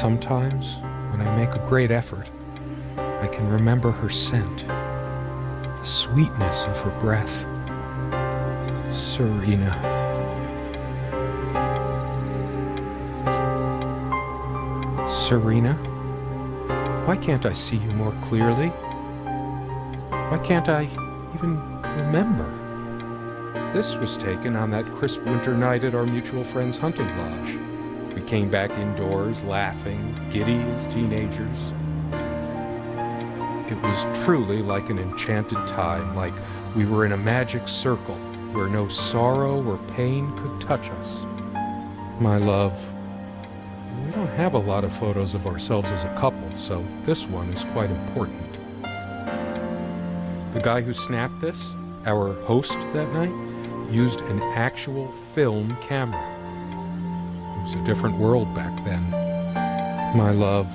Sometimes, when I make a great effort, I can remember her scent, the sweetness of her breath. Serena. Serena? Why can't I see you more clearly? Why can't I even remember? This was taken on that crisp winter night at our mutual friend's hunting lodge. We came back indoors, laughing, giddy as teenagers. It was truly like an enchanted time, like we were in a magic circle where no sorrow or pain could touch us. My love, we don't have a lot of photos of ourselves as a couple, so this one is quite important. The guy who snapped this, our host that night, used an actual film camera. It was a different world back then. My love.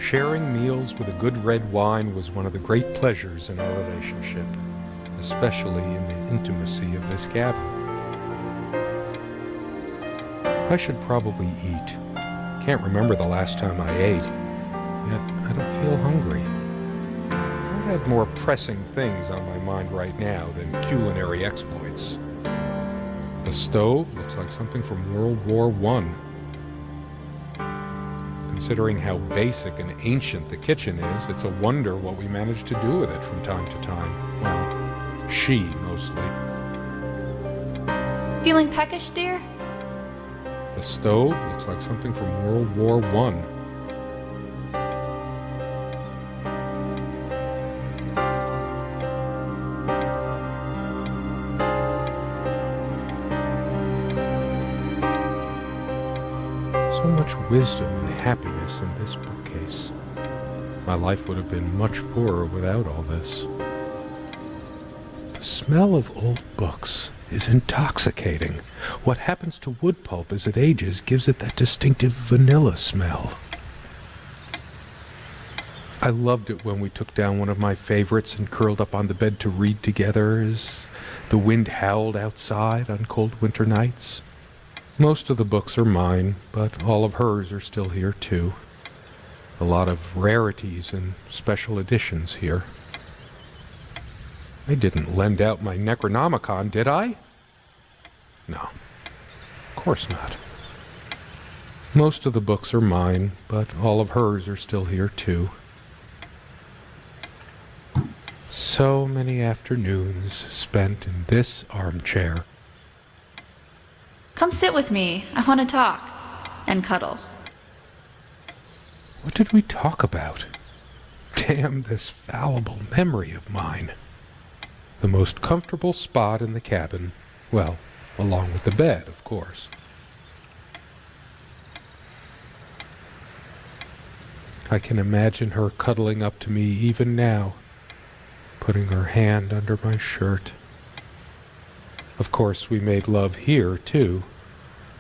Sharing meals with a good red wine was one of the great pleasures in our relationship, especially in the intimacy of this cabin. I should probably eat. Can't remember the last time I ate, yet I don't feel hungry. I have more pressing things on my mind right now than culinary exploits. The stove looks like something from World War I. Considering how basic and ancient the kitchen is, it's a wonder what we managed to do with it from time to time. Well, she mostly. Feeling peckish, dear? The stove looks like something from World War I. So much wisdom and happiness in this bookcase. My life would have been much poorer without all this. The smell of old books is intoxicating. What happens to wood pulp as it ages gives it that distinctive vanilla smell. I loved it when we took down one of my favorites and curled up on the bed to read together as the wind howled outside on cold winter nights. Most of the books are mine, but all of hers are still here too. A lot of rarities and special editions here. I didn't lend out my Necronomicon, did I? No, of course not. Most of the books are mine, but all of hers are still here too. So many afternoons spent in this armchair. Come sit with me. I want to talk. And cuddle. What did we talk about? Damn this fallible memory of mine. The most comfortable spot in the cabin, well, along with the bed, of course. I can imagine her cuddling up to me even now, putting her hand under my shirt. Of course, we made love here, too.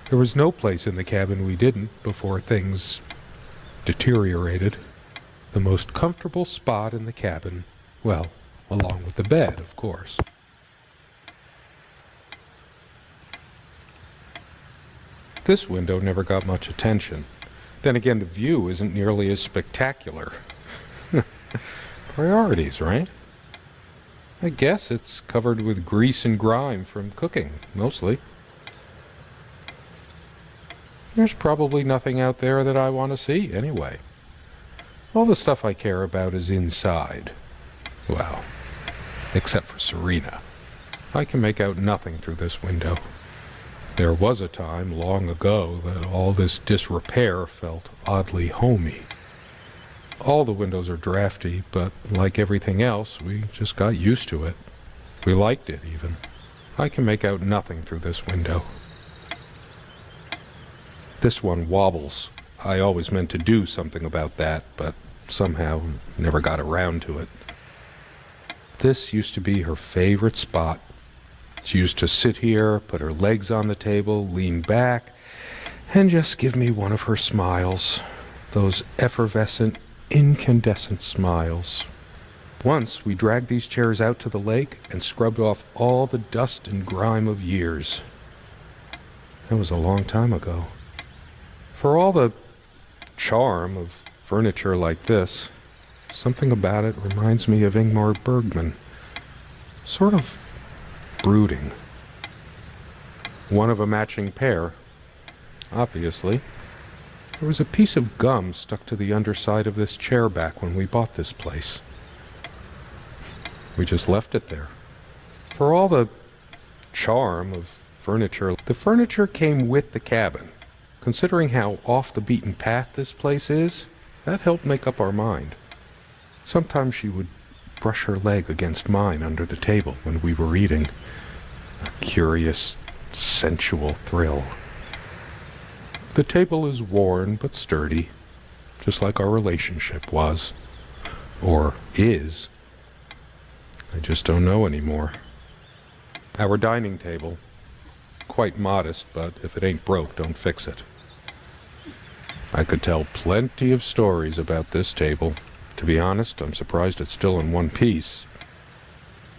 There was no place in the cabin we didn't before things deteriorated. The most comfortable spot in the cabin, well, along with the bed, of course. This window never got much attention. Then again, the view isn't nearly as spectacular. Priorities, right? I guess it's covered with grease and grime from cooking, mostly. There's probably nothing out there that I want to see, anyway. All the stuff I care about is inside. Well, except for Serena. I can make out nothing through this window. There was a time, long ago, that all this disrepair felt oddly homey. All the windows are drafty, but like everything else, we just got used to it. We liked it, even. I can make out nothing through this window. This one wobbles. I always meant to do something about that, but somehow never got around to it. This used to be her favorite spot. She used to sit here, put her legs on the table, lean back, and just give me one of her smiles. Those effervescent, incandescent smiles. Once we dragged these chairs out to the lake and scrubbed off all the dust and grime of years. That was a long time ago. For all the charm of furniture like this, something about it reminds me of Ingmar Bergman. Sort of brooding. One of a matching pair, obviously. There was a piece of gum stuck to the underside of this chair back when we bought this place. We just left it there. For all the charm of furniture, the furniture came with the cabin. Considering how off the beaten path this place is, that helped make up our mind. Sometimes she would brush her leg against mine under the table when we were eating. A curious, sensual thrill. The table is worn but sturdy, just like our relationship was. Or is. I just don't know anymore. Our dining table. Quite modest, but if it ain't broke, don't fix it. I could tell plenty of stories about this table. To be honest, I'm surprised it's still in one piece.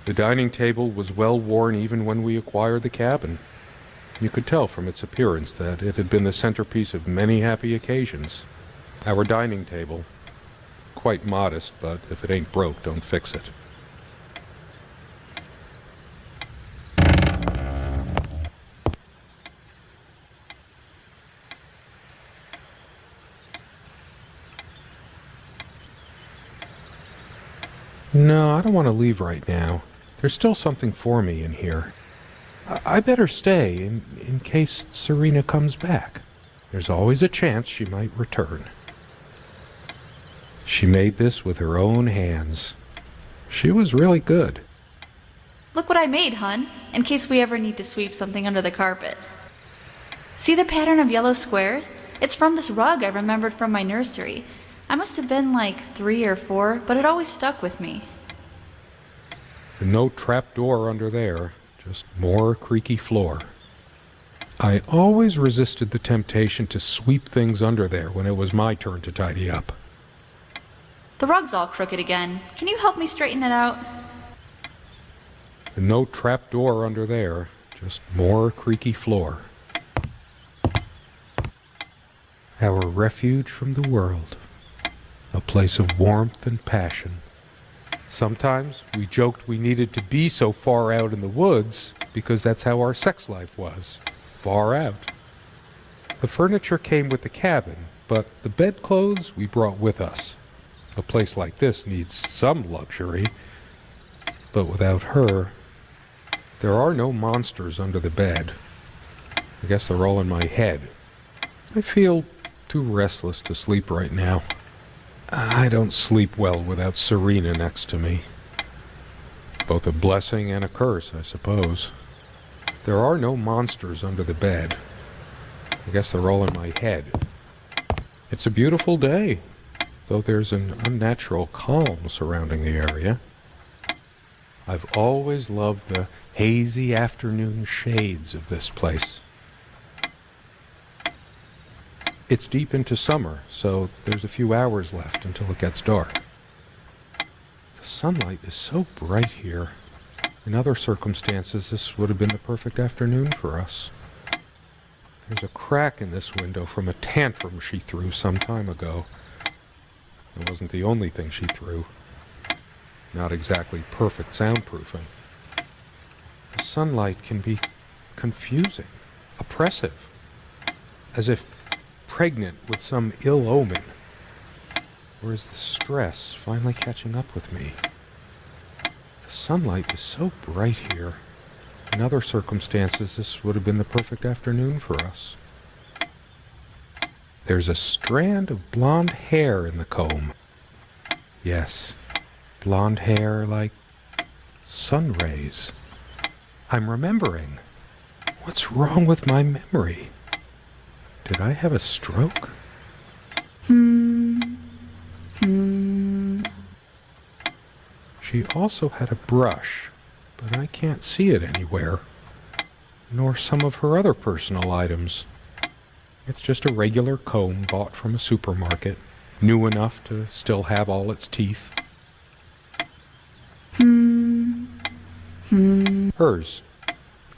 The dining table was well worn even when we acquired the cabin. You could tell from its appearance that it had been the centerpiece of many happy occasions. Our dining table. Quite modest, but if it ain't broke, don't fix it. No, I don't want to leave right now. There's still something for me in here. I better stay in case Serena comes back. There's always a chance she might return. She made this with her own hands. She was really good. Look what I made, hun, in case we ever need to sweep something under the carpet. See the pattern of yellow squares? It's from this rug I remembered from my nursery. I must have been like 3 or 4, but it always stuck with me. And no trap door under there, just more creaky floor. I always resisted the temptation to sweep things under there when it was my turn to tidy up. The rug's all crooked again. Can you help me straighten it out? And no trap door under there, just more creaky floor. Our refuge from the world. A place of warmth and passion. Sometimes we joked we needed to be so far out in the woods because that's how our sex life was. Far out. The furniture came with the cabin, but the bedclothes we brought with us. A place like this needs some luxury, but without her, there are no monsters under the bed. I guess they're all in my head. I feel too restless to sleep right now. I don't sleep well without Serena next to me. Both a blessing and a curse, I suppose. There are no monsters under the bed. I guess they're all in my head. It's a beautiful day, though there's an unnatural calm surrounding the area. I've always loved the hazy afternoon shades of this place. It's deep into summer, so there's a few hours left until it gets dark. The sunlight is so bright here. In other circumstances, this would have been the perfect afternoon for us. There's a crack in this window from a tantrum she threw some time ago. It wasn't the only thing she threw. Not exactly perfect soundproofing. The sunlight can be confusing, oppressive, as if pregnant with some ill omen. Or is the stress finally catching up with me? The sunlight is so bright here. In other circumstances, this would have been the perfect afternoon for us. There's a strand of blonde hair in the comb. Yes, blonde hair like sun rays. I'm remembering. What's wrong with my memory? Did I have a stroke? She also had a brush, but I can't see it anywhere. Nor some of her other personal items. It's just a regular comb bought from a supermarket. new enough to still have all its teeth. Hers.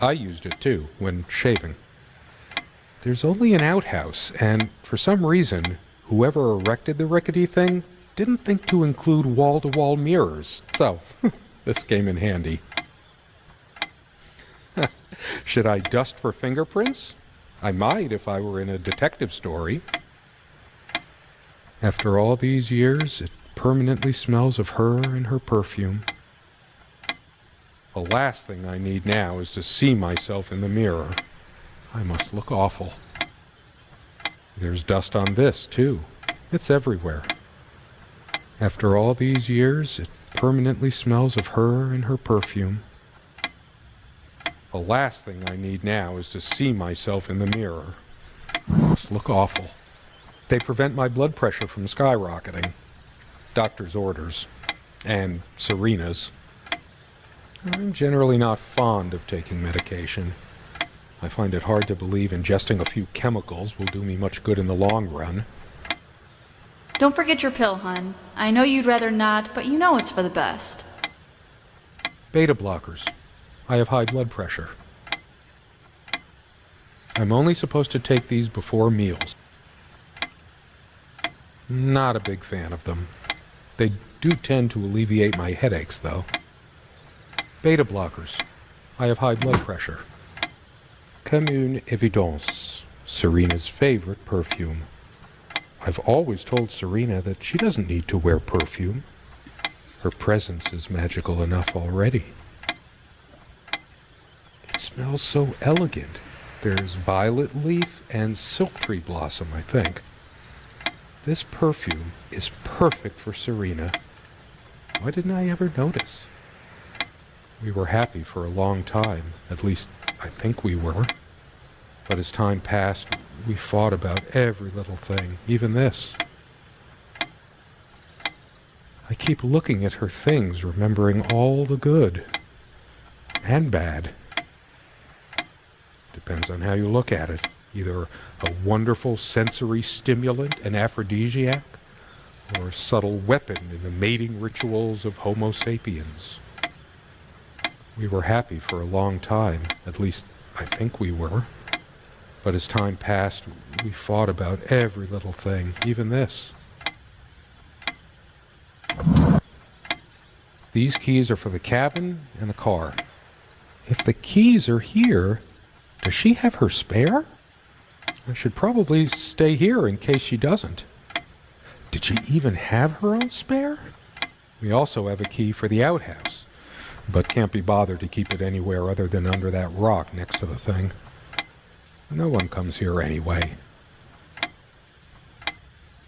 I used it too, when shaving. There's only an outhouse, and for some reason, whoever erected the rickety thing didn't think to include wall-to-wall mirrors. So, this came in handy. Should I dust for fingerprints? I might if I were in a detective story. After all these years, it permanently smells of her and her perfume. The last thing I need now is to see myself in the mirror. I must look awful. There's dust on this, too. It's everywhere. After all these years, it permanently smells of her and her perfume. The last thing I need now is to see myself in the mirror. I must look awful. They prevent my blood pressure from skyrocketing. Doctor's orders. And Serena's. I'm generally not fond of taking medication. I find it hard to believe ingesting a few chemicals will do me much good in the long run. Don't forget your pill, hun. I know you'd rather not, but you know it's for the best. Beta blockers. I have high blood pressure. I'm only supposed to take these before meals. Not a big fan of them. They do tend to alleviate my headaches, though. Beta blockers. I have high blood pressure. Comme une évidence. Serena's favorite perfume. I've always told Serena that she doesn't need to wear perfume. Her presence is magical enough already. It smells so elegant. There's violet leaf and silk tree blossom, I think. This perfume is perfect for Serena. Why didn't I ever notice? We were happy for a long time. At least, I think we were. But as time passed, we fought about every little thing, even this. I keep looking at her things, remembering all the good and bad. Depends on how you look at it. Either a wonderful sensory stimulant and aphrodisiac, or a subtle weapon in the mating rituals of Homo sapiens. We were happy for a long time, at least I think we were. But as time passed, we fought about every little thing, even this. These keys are for the cabin and the car. If the keys are here, does she have her spare? I should probably stay here in case she doesn't. Did she even have her own spare? We also have a key for the outhouse, but can't be bothered to keep it anywhere other than under that rock next to the thing. No one comes here anyway.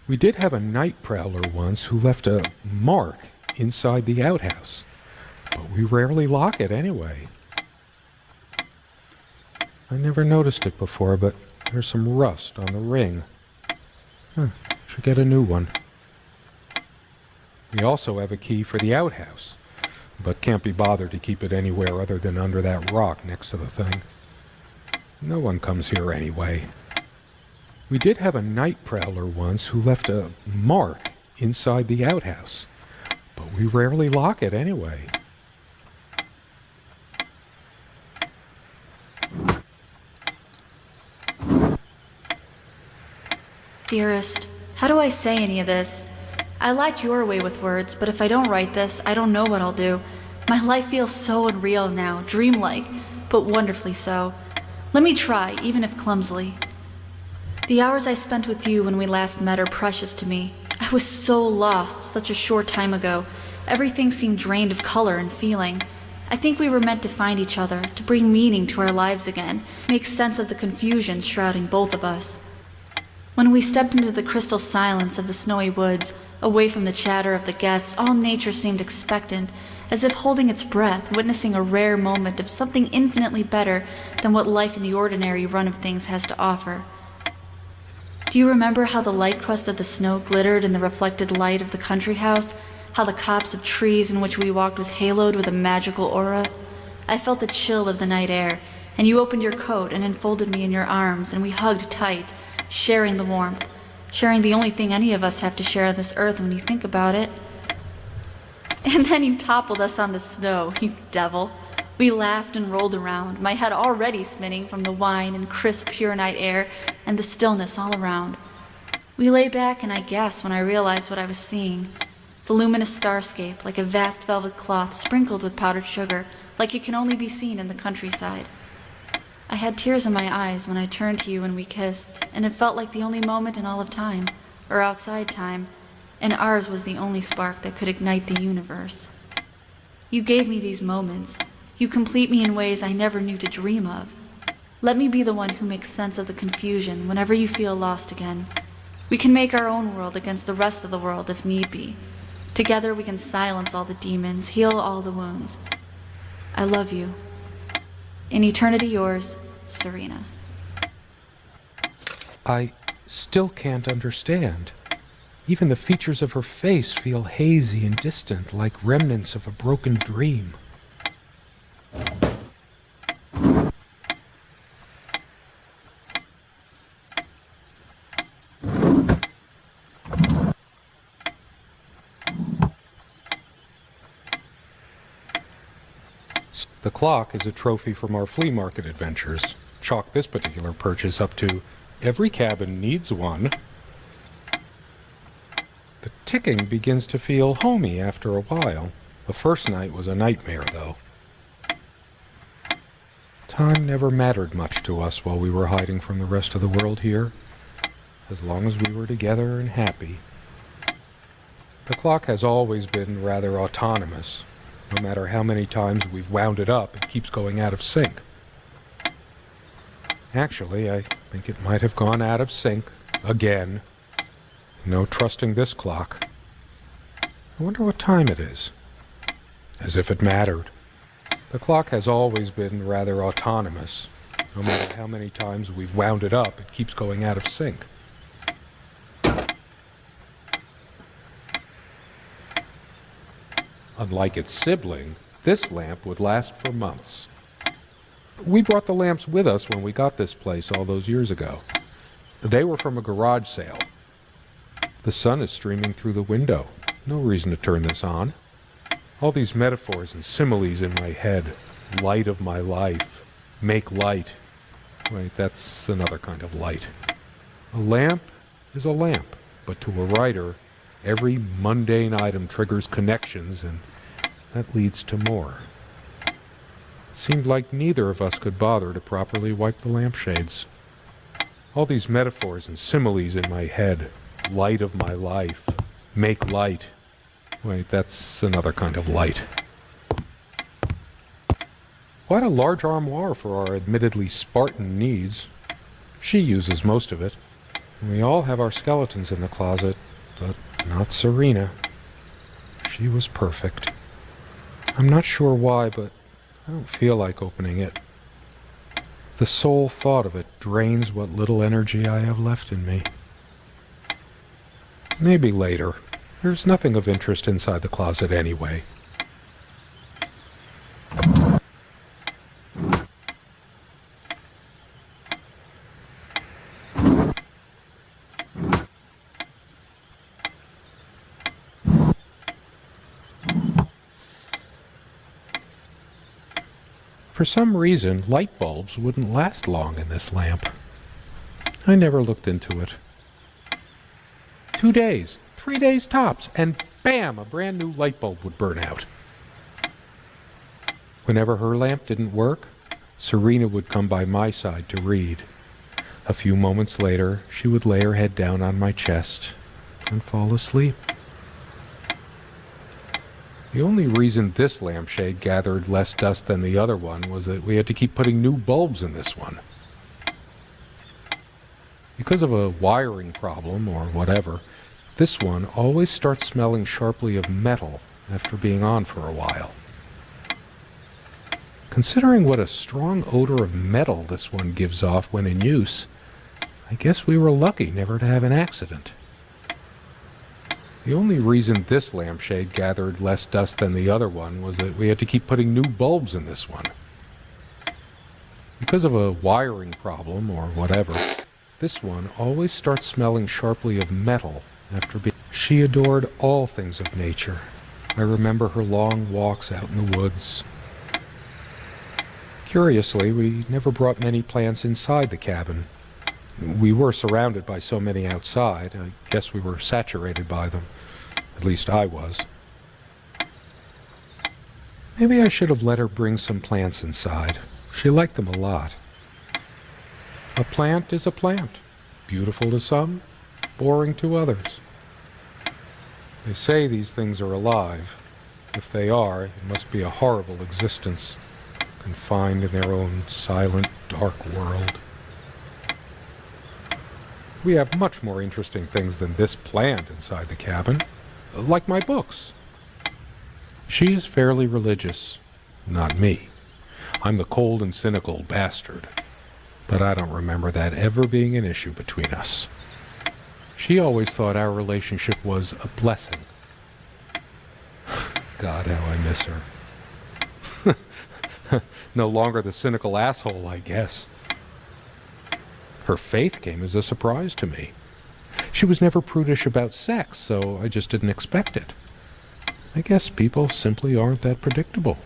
We did have a night prowler once who left a mark inside the outhouse, but we rarely lock it anyway. I never noticed it before, but there's some rust on the ring. Should get a new one. We also have a key for the outhouse, but can't be bothered to keep it anywhere other than under that rock next to the thing. No one comes here anyway. We did have a night prowler once who left a mark inside the outhouse, but we rarely lock it anyway. Dearest, how do I say any of this? I like your way with words, but if I don't write this, I don't know what I'll do. My life feels so unreal now, dreamlike, but wonderfully so. Let me try, even if clumsily. The hours I spent with you when we last met are precious to me. I was so lost such a short time ago. Everything seemed drained of color and feeling. I think we were meant to find each other, to bring meaning to our lives again, make sense of the confusion shrouding both of us. When we stepped into the crystal silence of the snowy woods, away from the chatter of the guests, all nature seemed expectant, as if holding its breath, witnessing a rare moment of something infinitely better than what life in the ordinary run of things has to offer. Do you remember how the light crust of the snow glittered in the reflected light of the country house? How the copse of trees in which we walked was haloed with a magical aura? I felt the chill of the night air, and you opened your coat and enfolded me in your arms, and we hugged tight, sharing the warmth. sharing the only thing any of us have to share on this earth when you think about it. And then you toppled us on the snow, you devil. We laughed and rolled around, my head already spinning from the wine and crisp, pure night air and the stillness all around. We lay back and I gasped when I realized what I was seeing. The luminous starscape, like a vast velvet cloth sprinkled with powdered sugar, like it can only be seen in the countryside. I had tears in my eyes when I turned to you and we kissed, and it felt like the only moment in all of time, or outside time, and ours was the only spark that could ignite the universe. You gave me these moments. You complete me in ways I never knew to dream of. Let me be the one who makes sense of the confusion whenever you feel lost again. We can make our own world against the rest of the world if need be. Together we can silence all the demons, heal all the wounds. I love you. In eternity yours, Serena. I still can't understand. Even the features of her face feel hazy and distant, like remnants of a broken dream. The clock is a trophy from our flea market adventures. Chalk this particular purchase up to every cabin needs one. The ticking begins to feel homey after a while. The first night was a nightmare, though. Time never mattered much to us while we were hiding from the rest of the world here, as long as we were together and happy. The clock has always been rather autonomous. No matter how many times we've wound it up, it keeps going out of sync. Actually, I think it might have gone out of sync again. No trusting this clock. I wonder what time it is. As if it mattered. The clock has always been rather autonomous. No matter how many times we've wound it up, it keeps going out of sync. Unlike its sibling, this lamp would last for months. We brought the lamps with us when we got this place all those years ago. They were from a garage sale. The sun is streaming through the window. No reason to turn this on. All these metaphors and similes in my head. Light of my life. Make light. Wait, that's another kind of light. A lamp is a lamp, but to a writer, every mundane item triggers connections, and that leads to more. It seemed like neither of us could bother to properly wipe the lampshades. All these metaphors and similes in my head. Light of my life. Make light. Wait, that's another kind of light. Quite a large armoire for our admittedly Spartan needs. She uses most of it. And we all have our skeletons in the closet, but not Serena. She was perfect. I'm not sure why, but I don't feel like opening it. The sole thought of it drains what little energy I have left in me. Maybe later. There's nothing of interest inside the closet anyway. For some reason, light bulbs wouldn't last long in this lamp. I never looked into it. 2 days, 3 days tops, and bam, a brand new light bulb would burn out. Whenever her lamp didn't work, Serena would come by my side to read. A few moments later, she would lay her head down on my chest and fall asleep. The only reason this lampshade gathered less dust than the other one was that we had to keep putting new bulbs in this one. Because of a wiring problem or whatever, this one always starts smelling sharply of metal after being on for a while. Considering what a strong odor of metal this one gives off when in use, I guess we were lucky never to have an accident. The only reason this lampshade gathered less dust than the other one was that we had to keep putting new bulbs in this one. Because of a wiring problem or whatever, This one always starts smelling sharply of metal after being... She adored all things of nature. I remember her long walks out in the woods. Curiously, we never brought many plants inside the cabin. We were surrounded by so many outside. I guess we were saturated by them. At least I was. Maybe I should have let her bring some plants inside. She liked them a lot. A plant is a plant. Beautiful to some, boring to others. They say these things are alive. If they are, it must be a horrible existence, confined in their own silent, dark world. We have much more interesting things than this plant inside the cabin, like my books. She's fairly religious, not me. I'm the cold and cynical bastard, but I don't remember that ever being an issue between us. She always thought our relationship was a blessing. God, how I miss her. No longer the cynical asshole, I guess. Her faith came as a surprise to me. She was never prudish about sex, so I just didn't expect it. I guess people simply aren't that predictable.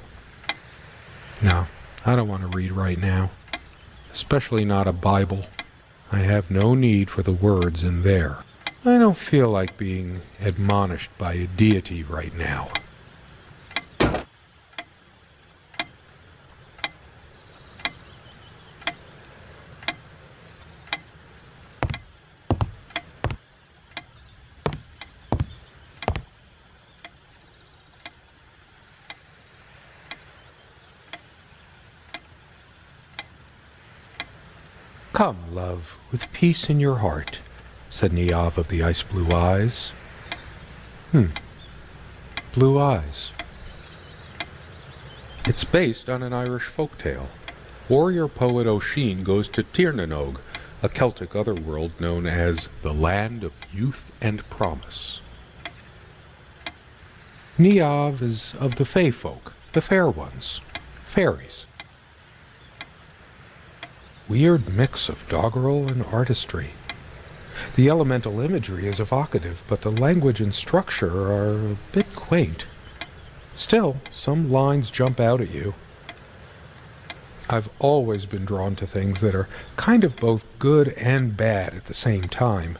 No, I don't want to read right now. Especially not a Bible. I have no need for the words in there. I don't feel like being admonished by a deity right now. Come, love, with peace in your heart, said Niamh of the ice-blue eyes. Blue eyes. It's based on an Irish folktale. Warrior poet O'Sheen goes to Tirnanog, a Celtic otherworld known as the Land of Youth and Promise. Niamh is of the Fey folk, the fair ones, fairies. Weird mix of doggerel and artistry. The elemental imagery is evocative, but the language and structure are a bit quaint. Still, some lines jump out at you. I've always been drawn to things that are kind of both good and bad at the same time.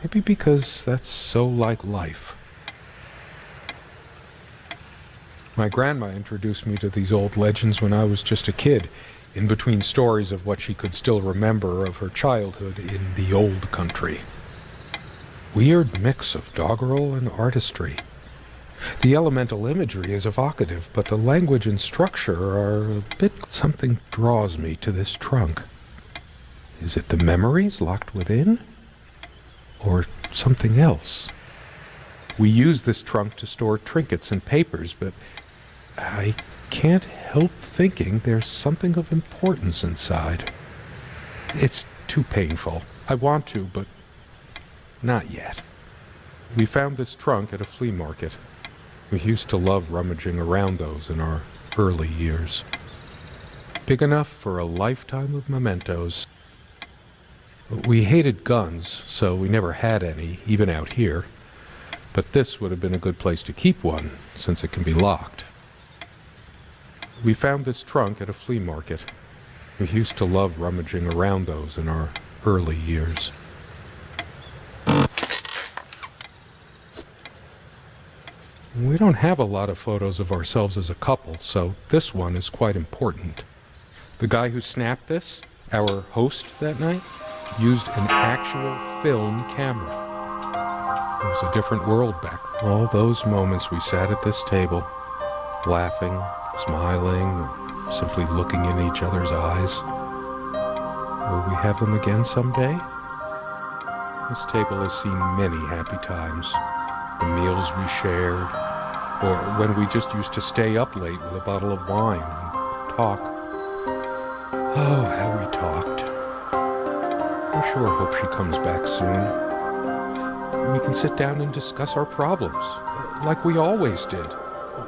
Maybe because that's so like life. My grandma introduced me to these old legends when I was just a kid, in between stories of what she could still remember of her childhood in the old country. Weird mix of doggerel and artistry. The elemental imagery is evocative, but the language and structure are a bit... Something draws me to this trunk. Is it the memories locked within? Or something else? We use this trunk to store trinkets and papers, but I can't help thinking there's something of importance inside. It's too painful. I want to, but not yet. We found this trunk at a flea market. We used to love rummaging around those in our early years. Big enough for a lifetime of mementos. We hated guns, so we never had any, even out here. But this would have been a good place to keep one, since it can be locked. We found this trunk at a flea market. We used to love rummaging around those in our early years. We don't have a lot of photos of ourselves as a couple, so this one is quite important. The guy who snapped this, our host that night, used an actual film camera. It was a different world back then. All those moments we sat at this table, laughing, smiling, simply looking in each other's eyes. Will we have them again someday? This table has seen many happy times. The meals we shared, or when we just used to stay up late with a bottle of wine and talk. Oh, how we talked. I sure hope she comes back soon. We can sit down and discuss our problems, like we always did.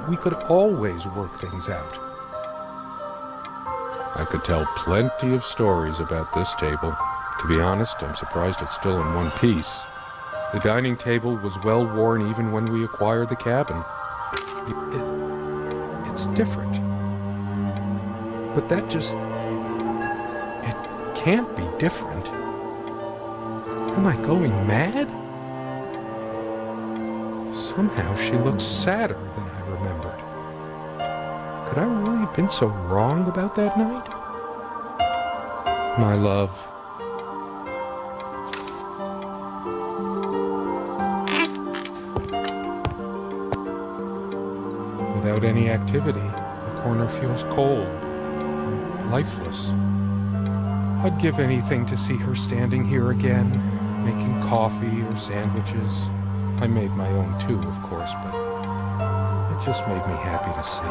We could always work things out. I could tell plenty of stories about this table, To be honest, I'm surprised it's still in one piece. The dining table was well worn even when we acquired the cabin. It's different. But that just... it can't be different. Am I going mad? Somehow she looks sadder than I remembered. Could I really have been so wrong about that night? My love. Without any activity, the corner feels cold, lifeless. I'd give anything to see her standing here again, making coffee or sandwiches. I made my own too, of course, but it just made me happy to see.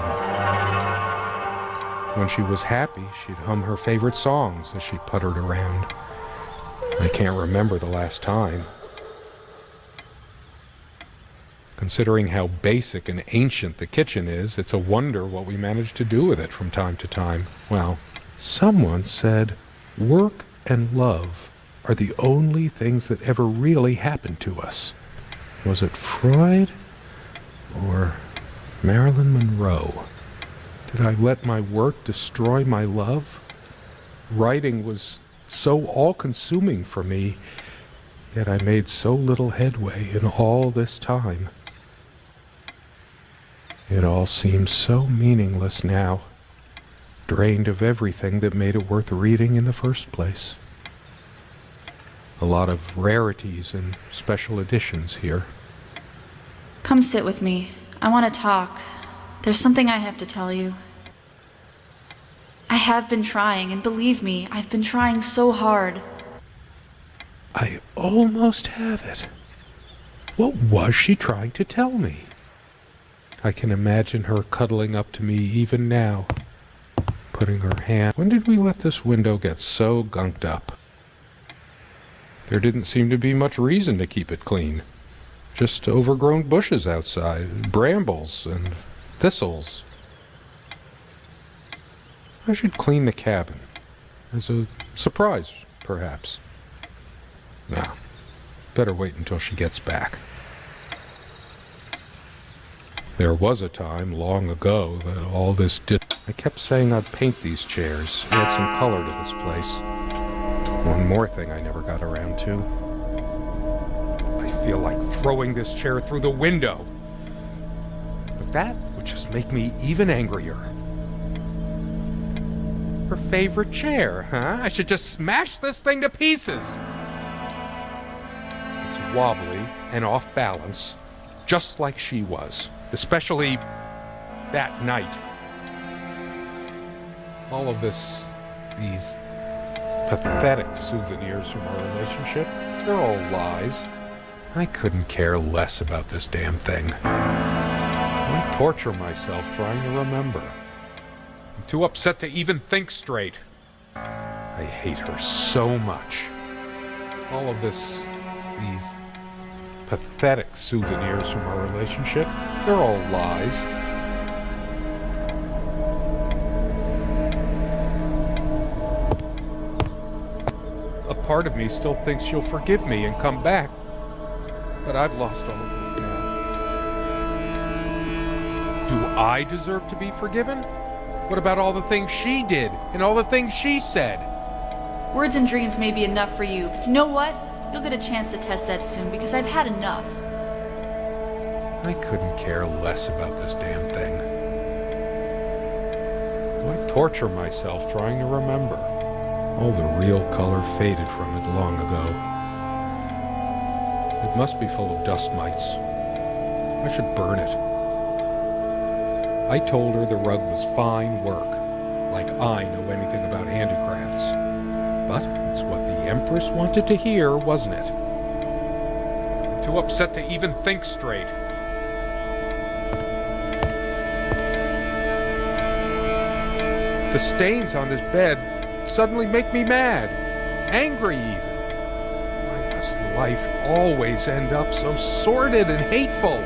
When she was happy, she'd hum her favorite songs as she puttered around. I can't remember the last time. Considering how basic and ancient the kitchen is, it's a wonder what we managed to do with it from time to time. Well, someone said work and love are the only things that ever really happened to us. Was it Freud or Marilyn Monroe? Did I let my work destroy my love? Writing was so all-consuming for me, yet I made so little headway in all this time. It all seems so meaningless now, drained of everything that made it worth reading in the first place. A lot of rarities and special editions here. Come sit with me. I want to talk. There's something I have to tell you. I have been trying, and believe me, I've been trying so hard. I almost have it. What was she trying to tell me? I can imagine her cuddling up to me even now, putting her hand... When did we let this window get so gunked up? There didn't seem to be much reason to keep it clean. Just overgrown bushes outside, brambles and thistles. I should clean the cabin. As a surprise, perhaps. No, better wait until she gets back. There was a time, long ago, that all this did... I kept saying I'd paint these chairs, add some color to this place. One more thing I never got around to. I feel like throwing this chair through the window. But that would just make me even angrier. Her favorite chair, huh? I should just smash this thing to pieces. It's wobbly and off balance, just like she was. Especially that night. All of these pathetic souvenirs from our relationship, they're all lies. I couldn't care less about this damn thing. I torture myself trying to remember. I'm too upset to even think straight. I hate her so much. All of these pathetic souvenirs from our relationship, they're all lies. A part of me still thinks she'll forgive me and come back, but I've lost all of it now. Do I deserve to be forgiven? What about all the things she did and all the things she said? Words and dreams may be enough for you, but you know what? You'll get a chance to test that soon, because I've had enough. I couldn't care less about this damn thing. I torture myself trying to remember. All the real color faded from it long ago. It must be full of dust mites. I should burn it. I told her the rug was fine work, like I know anything about handicrafts. But it's what the Empress wanted to hear, wasn't it? I'm too upset to even think straight. The stains on this bed suddenly make me mad, angry even. Why must life always end up so sordid and hateful?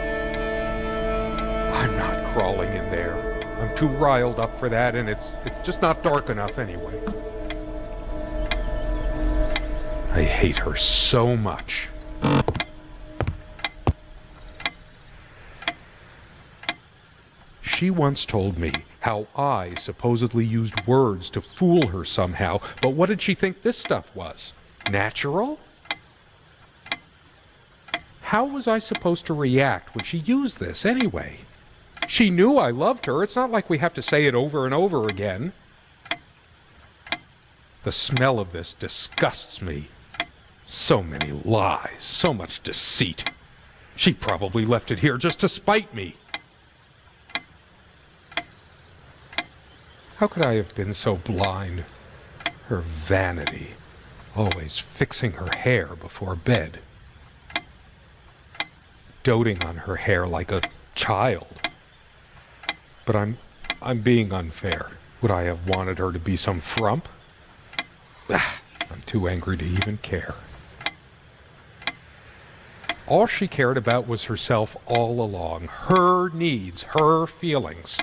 I'm not crawling in there. I'm too riled up for that, and it's just not dark enough anyway. I hate her so much. She once told me how I supposedly used words to fool her somehow, but what did she think this stuff was? Natural? How was I supposed to react when she used this anyway? She knew I loved her. It's not like we have to say it over and over again. The smell of this disgusts me. So many lies, so much deceit. She probably left it here just to spite me. How could I have been so blind? Her vanity, always fixing her hair before bed. Doting on her hair like a child. But I'm being unfair. Would I have wanted her to be some frump? I'm too angry to even care. All she cared about was herself all along. Her needs, her feelings.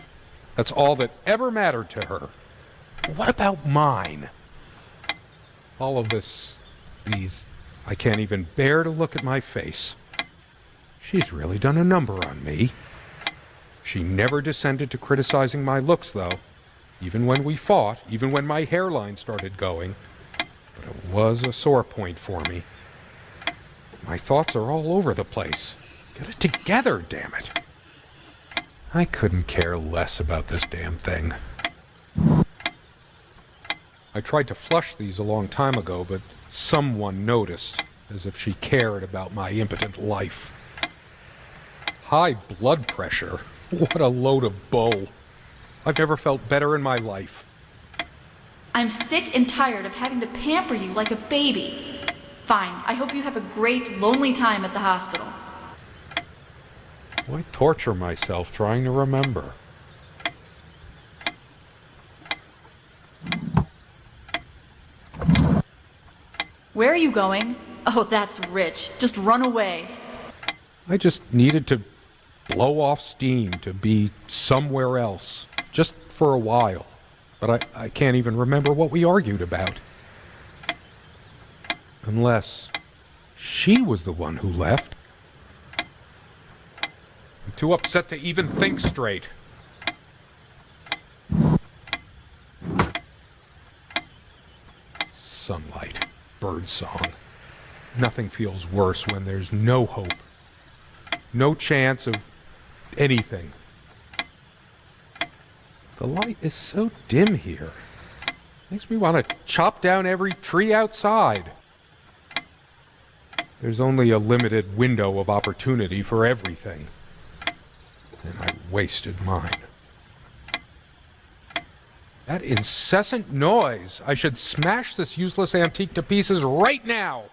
That's all that ever mattered to her. What about mine? All of I can't even bear to look at my face. She's really done a number on me. She never descended to criticizing my looks, though. Even when we fought, even when my hairline started going. But it was a sore point for me. My thoughts are all over the place. Get it together, damn it. I couldn't care less about this damn thing. I tried to flush these a long time ago, but someone noticed, as if she cared about my impotent life. High blood pressure? What a load of bull. I've never felt better in my life. I'm sick and tired of having to pamper you like a baby. Fine, I hope you have a great, lonely time at the hospital. Why torture myself trying to remember? Where are you going? Oh, that's rich. Just run away. I just needed to blow off steam, to be somewhere else, just for a while. But I can't even remember what we argued about. Unless she was the one who left. I'm too upset to even think straight. Sunlight, birdsong. Nothing feels worse when there's no hope. No chance of anything. The light is so dim here. Makes me want to chop down every tree outside. There's only a limited window of opportunity for everything. And I wasted mine. That incessant noise! I should smash this useless antique to pieces right now!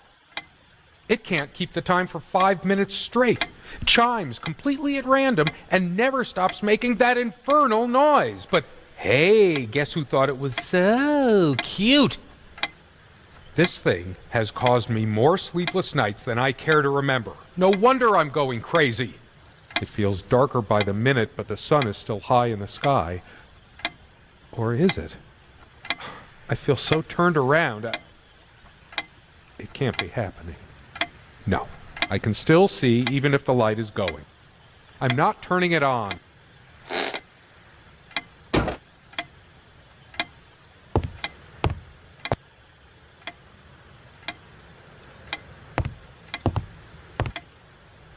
It can't keep the time for 5 minutes straight. Chimes completely at random and never stops making that infernal noise. But hey, guess who thought it was so cute? This thing has caused me more sleepless nights than I care to remember. No wonder I'm going crazy. It feels darker by the minute, but the sun is still high in the sky. Or is it? I feel so turned around. It can't be happening. No, I can still see even if the light is going. I'm not turning it on.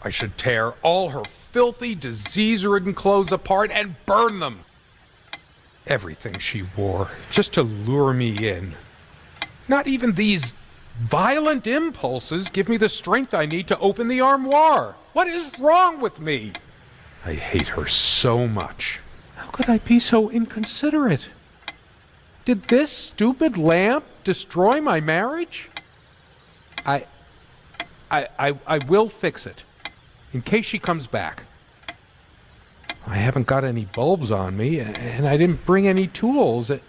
I should tear all her filthy, disease-ridden clothes apart and burn them. Everything she wore, just to lure me in. Not even these violent impulses give me the strength I need to open the armoire. What is wrong with me? I hate her so much. How could I be so inconsiderate? Did this stupid lamp destroy my marriage? I will fix it. In case she comes back. I haven't got any bulbs on me, and I didn't bring any tools. Wait,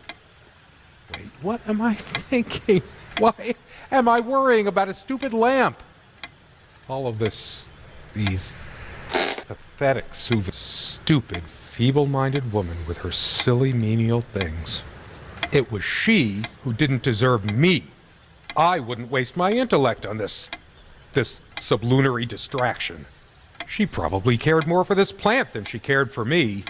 what am I thinking? Why am I worrying about a stupid lamp? All of these pathetic, stupid, feeble-minded woman with her silly, menial things. It was she who didn't deserve me. I wouldn't waste my intellect on this sublunary distraction. She probably cared more for this plant than she cared for me.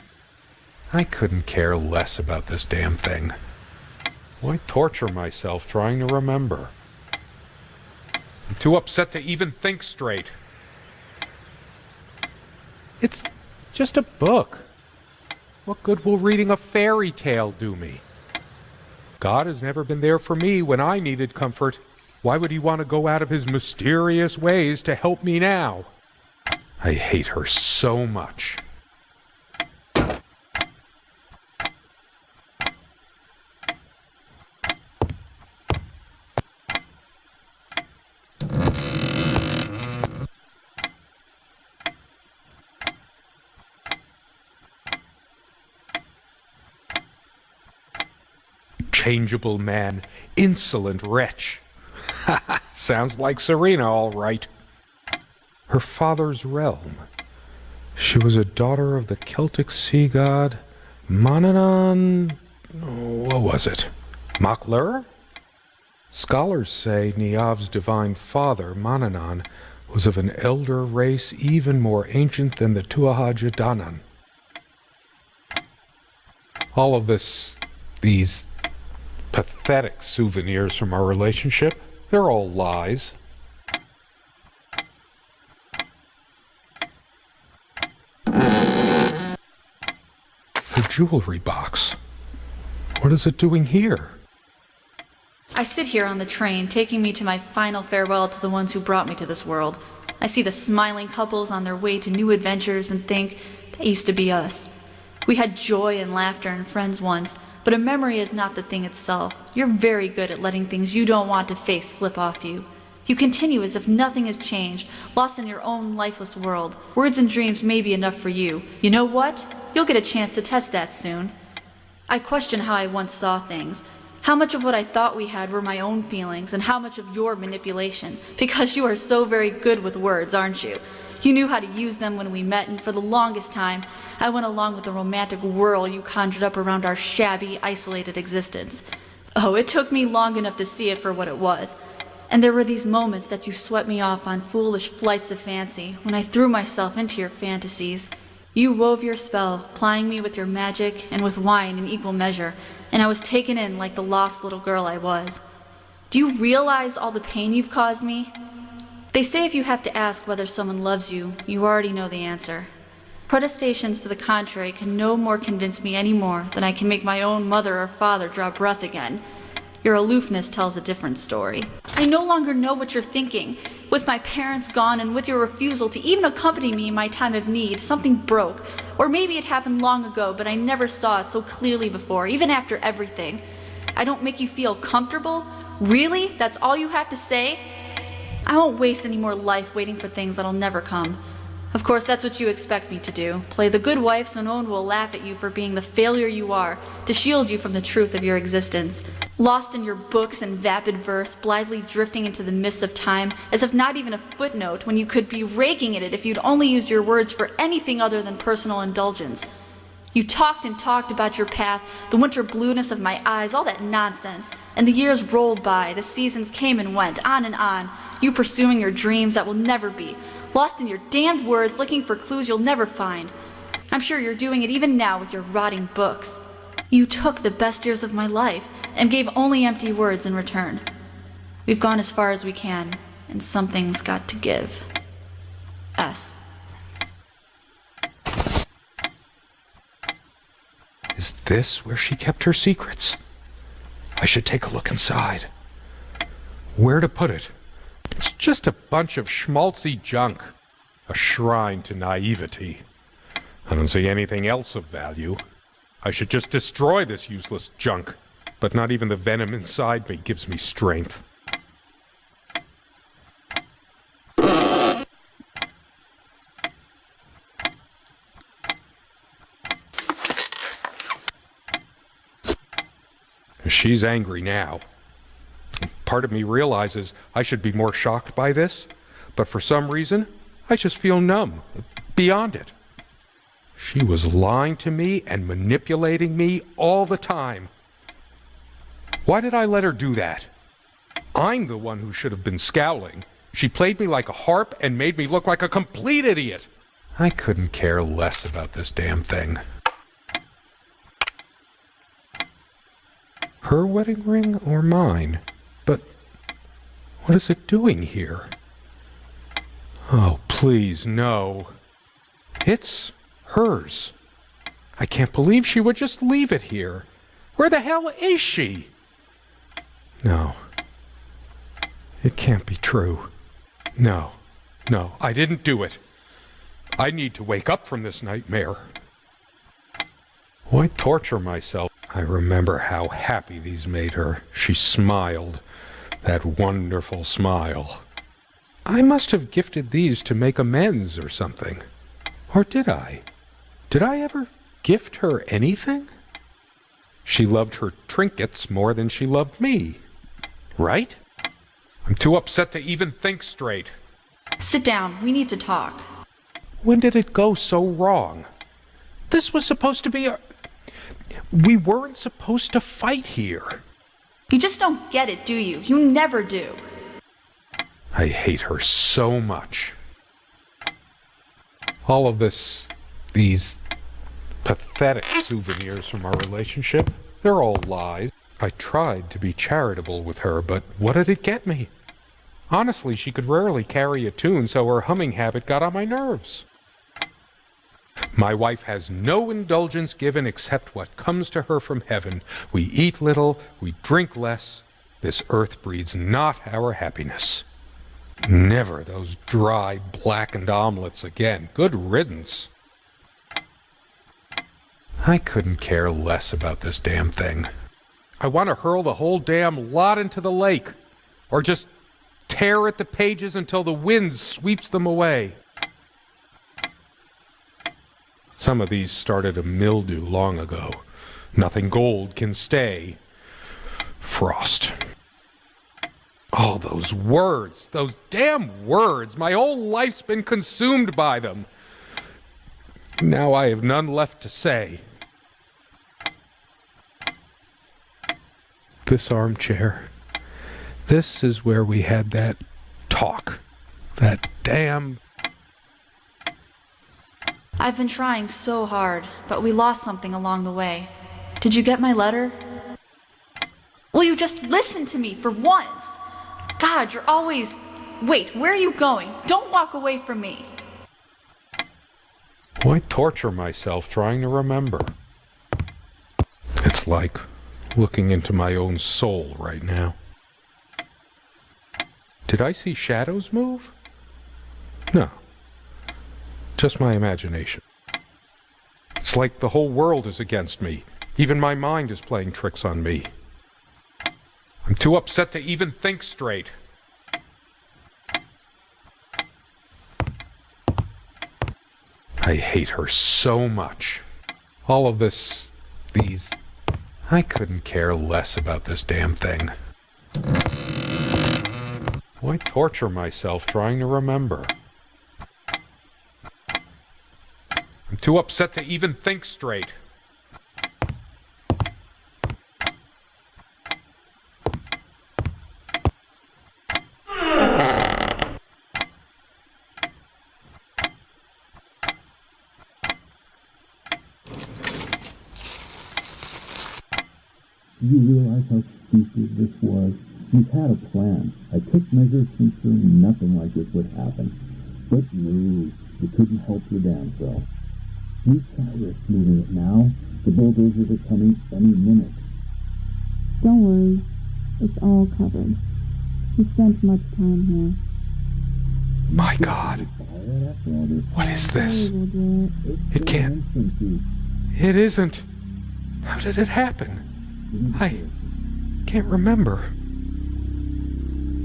I couldn't care less about this damn thing. Why torture myself trying to remember? I'm too upset to even think straight. It's just a book. What good will reading a fairy tale do me? God has never been there for me when I needed comfort. Why would he want to go out of his mysterious ways to help me now? I hate her so much. Changeable man, insolent wretch. Sounds like Serena, all right. Her father's realm. She was a daughter of the Celtic sea god Manannán. What was it? Maclur? Scholars say Niamh's divine father, Manannán, was of an elder race even more ancient than the Tuatha Danann. All of these pathetic souvenirs from our relationship, they're all lies. The jewelry box. What is it doing here? I sit here on the train, taking me to my final farewell to the ones who brought me to this world. I see the smiling couples on their way to new adventures and think, that used to be us. We had joy and laughter and friends once, but a memory is not the thing itself. You're very good at letting things you don't want to face slip off you. You continue as if nothing has changed, lost in your own lifeless world. Words and dreams may be enough for you. You know what? You'll get a chance to test that soon. I question how I once saw things. How much of what I thought we had were my own feelings, and how much of your manipulation. Because you are so very good with words, aren't you? You knew how to use them when we met, and for the longest time, I went along with the romantic whirl you conjured up around our shabby, isolated existence. Oh, it took me long enough to see it for what it was. And there were these moments that you swept me off on foolish flights of fancy, when I threw myself into your fantasies. You wove your spell, plying me with your magic and with wine in equal measure, and I was taken in like the lost little girl I was. Do you realize all the pain you've caused me? They say if you have to ask whether someone loves you, you already know the answer. Protestations to the contrary can no more convince me any more than I can make my own mother or father draw breath again. Your aloofness tells a different story. I no longer know what you're thinking. With my parents gone and with your refusal to even accompany me in my time of need, something broke. Or maybe it happened long ago, but I never saw it so clearly before, even after everything. I don't make you feel comfortable? Really? That's all you have to say? I won't waste any more life waiting for things that'll never come. Of course, that's what you expect me to do. Play the good wife so no one will laugh at you for being the failure you are, to shield you from the truth of your existence. Lost in your books and vapid verse, blithely drifting into the mists of time, as if not even a footnote when you could be raking at it if you'd only used your words for anything other than personal indulgence. You talked and talked about your path, the winter blueness of my eyes, all that nonsense. And the years rolled by, the seasons came and went, on and on, you pursuing your dreams that will never be, lost in your damned words, looking for clues you'll never find. I'm sure you're doing it even now with your rotting books. You took the best years of my life and gave only empty words in return. We've gone as far as we can, and something's got to give. S. Is this where she kept her secrets? I should take a look inside. Where to put it? It's just a bunch of schmaltzy junk. A shrine to naivety. I don't see anything else of value. I should just destroy this useless junk. But not even the venom inside me gives me strength. She's angry now. Part of me realizes I should be more shocked by this, but for some reason, I just feel numb, beyond it. She was lying to me and manipulating me all the time. Why did I let her do that? I'm the one who should have been scowling. She played me like a harp and made me look like a complete idiot. I couldn't care less about this damn thing. Her wedding ring or mine? But what is it doing here? Oh, please, no. It's hers. I can't believe she would just leave it here. Where the hell is she? No. It can't be true. No, I didn't do it. I need to wake up from this nightmare. Why torture myself? I remember how happy these made her. She smiled. That wonderful smile. I must have gifted these to make amends or something. Or did I? Did I ever gift her anything? She loved her trinkets more than she loved me. Right? I'm too upset to even think straight. Sit down. We need to talk. When did it go so wrong? This was supposed to be a... We weren't supposed to fight here. You just don't get it, do you? You never do. I hate her so much. All of these pathetic souvenirs from our relationship, they're all lies. I tried to be charitable with her, but what did it get me? Honestly, she could rarely carry a tune, so her humming habit got on my nerves. My wife has no indulgence given except what comes to her from heaven. We eat little, we drink less. This earth breeds not our happiness. Never those dry, blackened omelets again. Good riddance. I couldn't care less about this damn thing. I want to hurl the whole damn lot into the lake. Or just tear at the pages until the wind sweeps them away. Some of these started to mildew long ago. Nothing gold can stay. Frost. Oh, those words. Those damn words. My whole life's been consumed by them. Now I have none left to say. This armchair. This is where we had that talk. That damn... I've been trying so hard, but we lost something along the way. Did you get my letter? Will you just listen to me for once? God, you're always... Wait, where are you going? Don't walk away from me. Why torture myself trying to remember? It's like looking into my own soul right now. Did I see shadows move? No. Just my imagination. It's like the whole world is against me. Even my mind is playing tricks on me. I'm too upset to even think straight. I hate her so much. All of these... I couldn't care less about this damn thing. Why torture myself trying to remember? I'm too upset to even think straight. Do you realize how stupid this was? You had a plan. I took measures to ensure nothing like this would happen. But no, you couldn't help your damn self. You can't risk moving it now. The bulldozers are coming any minute. Don't worry. It's all covered. We spent much time here. My God. What is this? It can't. It isn't. How did it happen? I can't remember.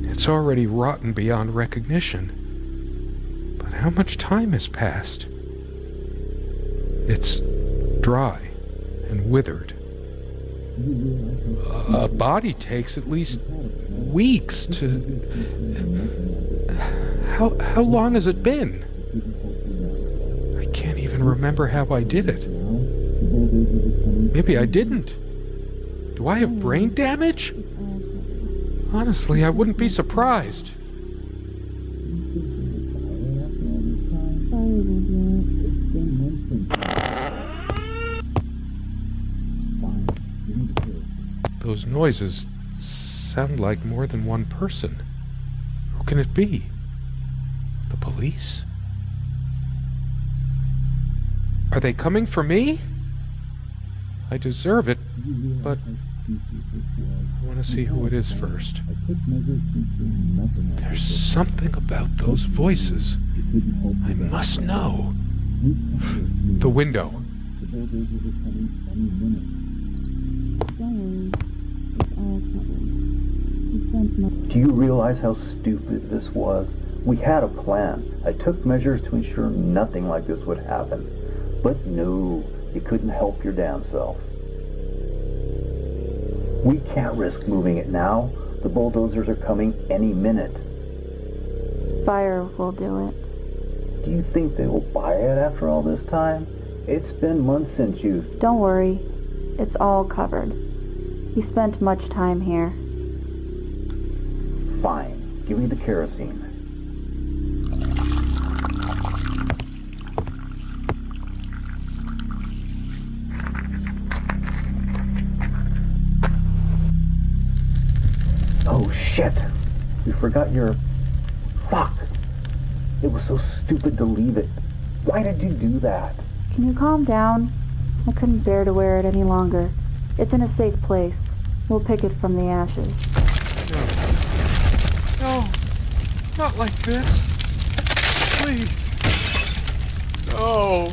It's already rotten beyond recognition. But how much time has passed? It's dry and withered. A body takes at least weeks to... How long has it been? I can't even remember how I did it. Maybe I didn't. Do I have brain damage? Honestly, I wouldn't be surprised. Fire will do it. Those noises sound like more than one person. Who can it be? The police? Are they coming for me? I deserve it, but I want to see who it is first. There's something about those voices. I must know. The window. Don't worry. It's all covered. He spent much. Do you realize how stupid this was? We had a plan. I took measures to ensure nothing like this would happen. But no, you couldn't help your damn self. We can't risk moving it now. The bulldozers are coming any minute. Fire will do it. Do you think they will buy it after all this time? It's been months since you... Don't worry. It's all covered. He spent much time here. Fine. Give me the kerosene. Oh shit! You forgot your... Fuck! It was so stupid to leave it. Why did you do that? Can you calm down? I couldn't bear to wear it any longer. It's in a safe place. We'll pick it from the ashes. No, not like this. Please. No.